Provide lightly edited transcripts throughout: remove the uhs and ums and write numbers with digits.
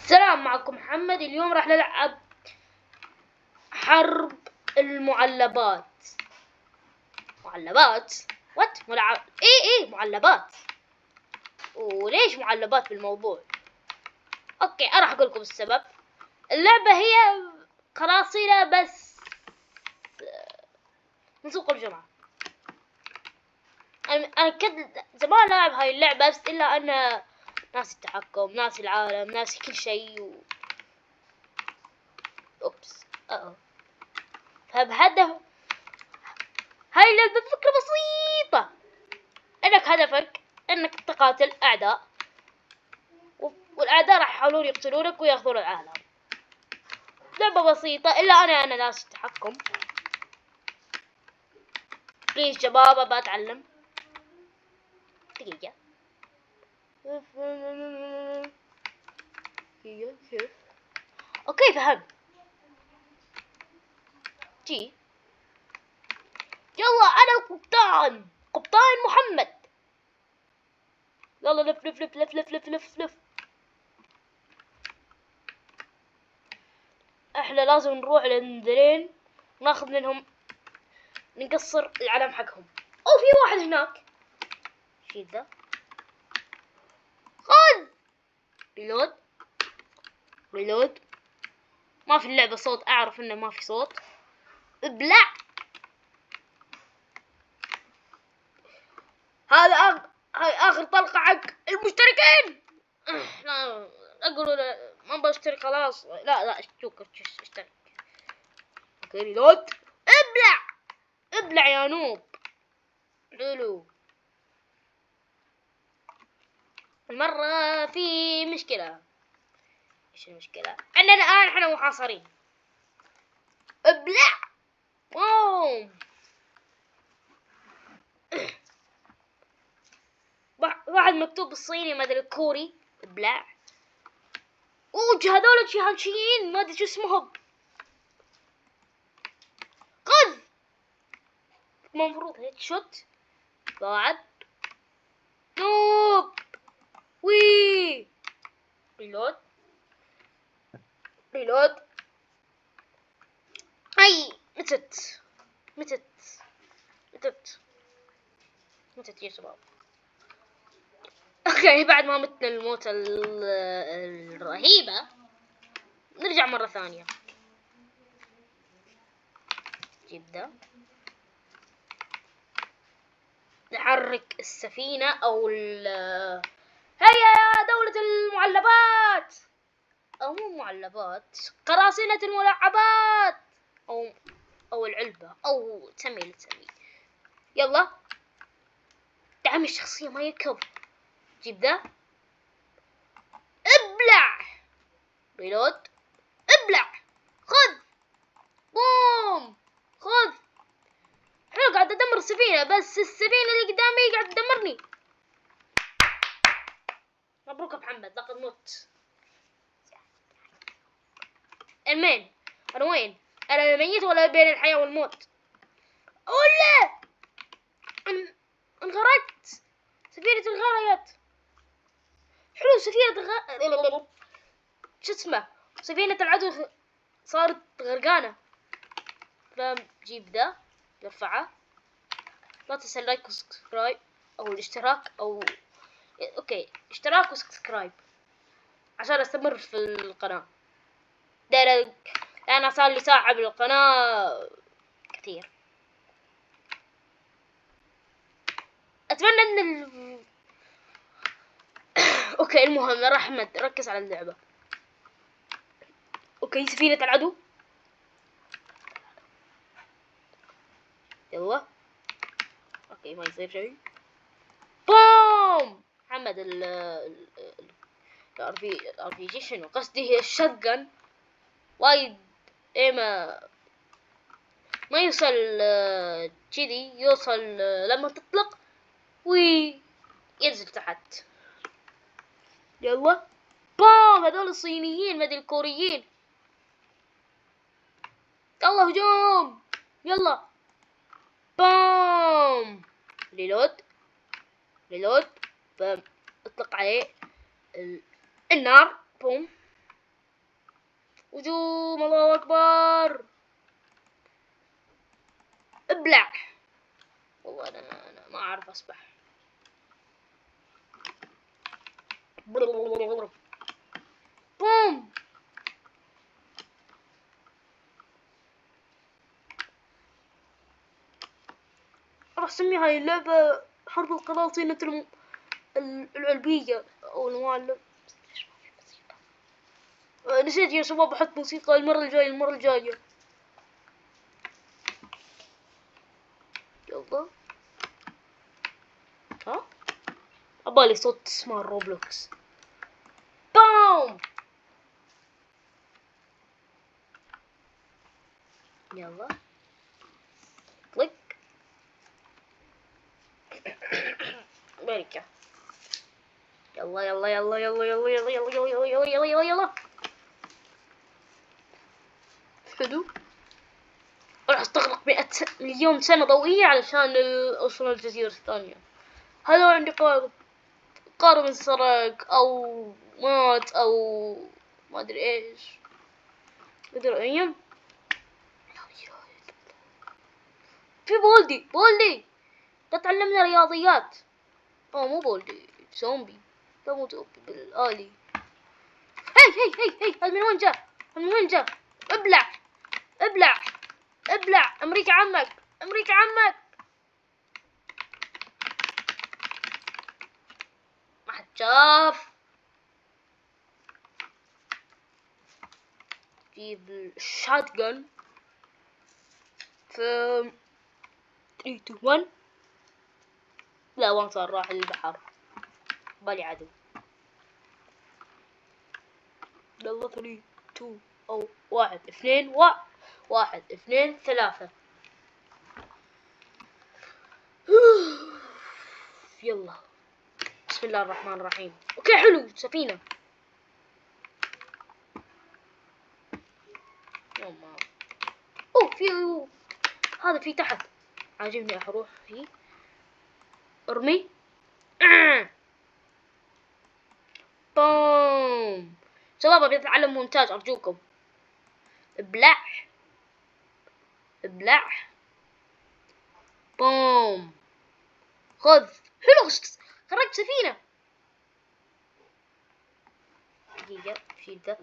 السلام، معكم محمد. اليوم راح نلعب حرب المعلبات. معلبات؟ وات ملعب؟ ايه معلبات. وليش معلبات بالموضوع؟ اوكي، انا راح اقول لكم السبب. اللعبة هي قراصنة بس من سوق الجمعة. انا كنت زمان العب هاي اللعبة، بس الا انا ناسي التحكم، ناسي العالم، ناسي كل شيء اوبس فبهدف هاي اللعبة بفكرة بسيطة، انك هدفك انك تقاتل اعداء، والاعداء راح يحاولون يقتلونك وياخذون العالم. لعبة بسيطة، الا انا ناسي التحكم. بليز شباب، ابى اتعلم. دقيقة. اوكي فهمت. جي يلا، انا قبطان محمد. يلا لف لف لف لف لف لف لف لف. احنا لازم نروح للنذرين، ناخذ منهم، نقصر العلم حقهم. او في واحد هناك. شي ذا؟ خذ. ريلود. ما في اللعبة صوت، اعرف انه ما في صوت. ابلع. هاي اخر طلقة حق المشتركين. لا اقول ما بشترك خلاص. لا اشترك. اوكي ريلود. ابلع يا نوب. لولو. المرة في مشكلة. ايش المشكلة؟ اننا الان احنا محاصرين. ابلع. بوم. واحد مكتوب بالصيني، ما ادري الكوري. ابلع. هذول شيهانشيين، ما ادري شو اسمهم. خذ. المفروض هيك شوت. بعد نوب. وي. ريلود. هاي متت يا شباب. اوكي، بعد ما متنا الموت الرهيبة، نرجع مرة ثانية. جيب ده. نحرك السفينة او هيا يا دولة المعلبات، او مو معلبات، قراصنة الملعبات، او العلبة، او تسمي اللي تسميه. يلا دعم الشخصية ما يركض. جيب ذا. ابلع. ريلود. ابلع. خذ. بوم. خذ. حلو، قاعد ادمر السفينة، بس السفينة اللي قدامي قاعد تدمرني. مبروك محمد، لقد مت. المين؟ انا وين؟ انا ميت ولا بين الحياة والموت؟ ولا انغرقت. سفينة انغرقت. حلو، شو اسمه؟ سفينة العدو صارت غرقانة. فجيب ذا، نرفعه. لا تنسى اللايك وسبسكرايب او الاشتراك، او اوكي اشتراك وسبسكرايب عشان استمر في القناة. انا صار لي ساعة بالقناة كثير. اتمنى ان اوكي المهم يا احمد، ركز على اللعبة. اوكي، سفينة العدو. يلا. اوكي ما يصير شيء. بوم. محمد الار بي جي شنو قصدي؟ هي الشجن وايد. ايه ما يوصل كذي، يوصل لما تطلق وينزل تحت. يلا. بوم. هذول الصينيين، ما ادري الكوريين. يلا هجوم. يلا. بوم. ريلود. اطلق عليه النار. بوم. هجوم، الله أكبر. ابلع. والله أنا ما أعرف أسبح. بوم. راح أسمي هاي اللعبة حرب القراصنة العلبية أو المعلم. نسيت يا شباب أحط موسيقى المرة الجاية. يلا. ها؟ أبالي صوت اسمه روبلوكس. بوم. يلا. كليك. بركة. يلا يلا يلا يلا يلا يلا يلا يلا يلا يلا يلا يلا. حلو. راح استغرق 100 مليون سنة ضوئية علشان أوصل الجزيرة الثانية. هذا عندي قارب انسرق أو مات أو ما أدري إيش. أدري أيام. في بولدي تتعلمنا رياضيات. مو بولدي، زومبي. لا مو زومبي بالآلي. هي هذا من وين جاء؟ ابلع أمريكا عمك. ما حد شاف. جيب الشات جن في 3 2 1. لا وين صار؟ راح البحر. بالي عدو. يلا 3 2 أو 1 2 1 2 3. يلا بسم الله الرحمن الرحيم. اوكي حلو سفينة. في هذا في تحت. عاجبني اروح فيه. ارمي. بوم. شباب ابي اتعلم مونتاج ارجوكم. ابلع. بوم. خذ. حلو خرجت سفينة. دقيقة شيل ذا.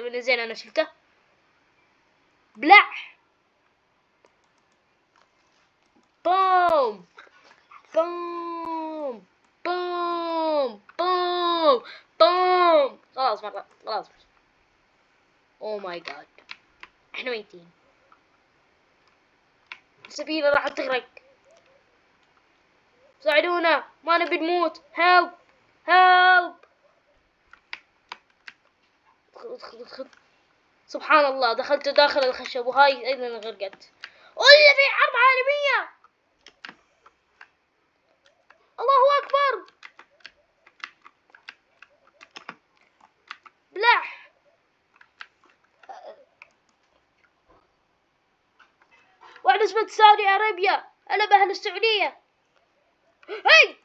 لا زين انا شلته. بلع. بوم. خلاص مرة خلاص. اوه ماي جاد احنا ميتين. السفينة راح تغرق. ساعدونا ما نبي نموت. هيلب. ادخل. سبحان الله دخلت داخل الخشب وهاي ايضا غرقت. ولا في حرب عالمية. الله اكبر. بلح. واحدة اسمها سعودي عربية. انا باهل السعودية. هاي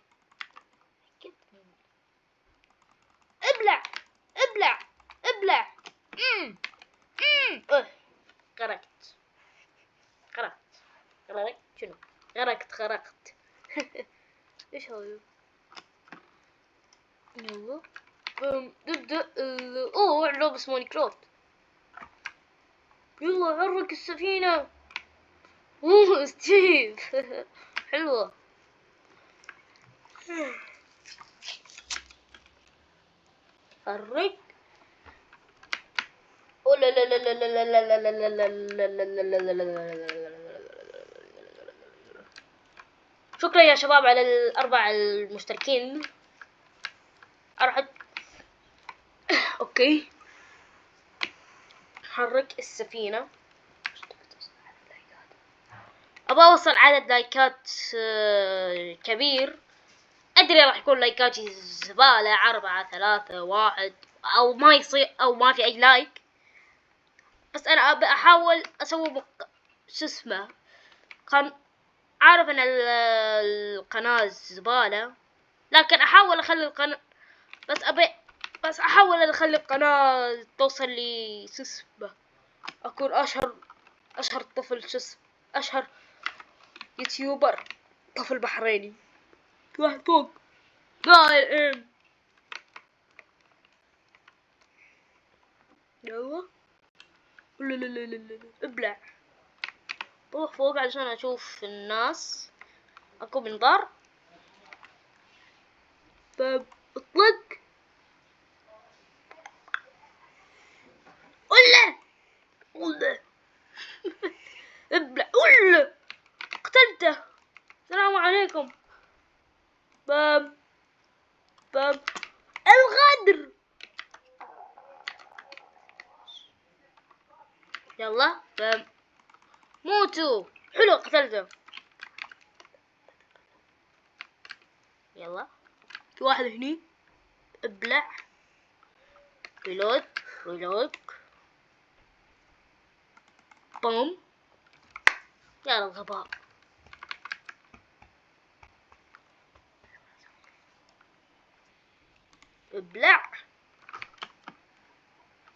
ابلع. غرقت. شنو؟ غرقت. ايش هاي؟ يلا نبدأ. لعبة اسمها ماينكرافت. يلا حرك السفينة. ستيف. حلوة. حرك. شكرا يا شباب على الأربع المشتركين. أروح أوكي. حرك السفينة. أبغى أوصل عدد لايكات كبير. أدري راح يكون لايكاتي زبالة 4 3 1 أو ما يصير أو ما في أي لايك. بس أنا أبى أحاول أسوي شو اسمه عارف أن القناة زبالة لكن أحاول أخلي القناة. بس أبي بس احاول ان اخلي القناة توصل لي سسبة، اكون اشهر طفل اشهر يوتيوبر، طفل بحريني. واحد فوق قائم. يلا لا لا لا لا لا ابلع. بروح فوق علشان اشوف الناس. اكو منظار. باب اطلق. ولا ابلع ولا قتلته. السلام عليكم. باب الغدر. يلا باب موتوا. حلو قتلته. يلا في واحد هني. ابلع. ريلود. بوم. يا الغباء. ابلع.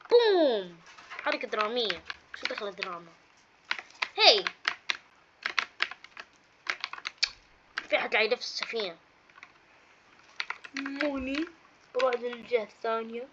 بوم. حركة درامية. شو دخل الدراما؟ هي في أحد قاعد في السفينة. موني بروح للجهة الثانية.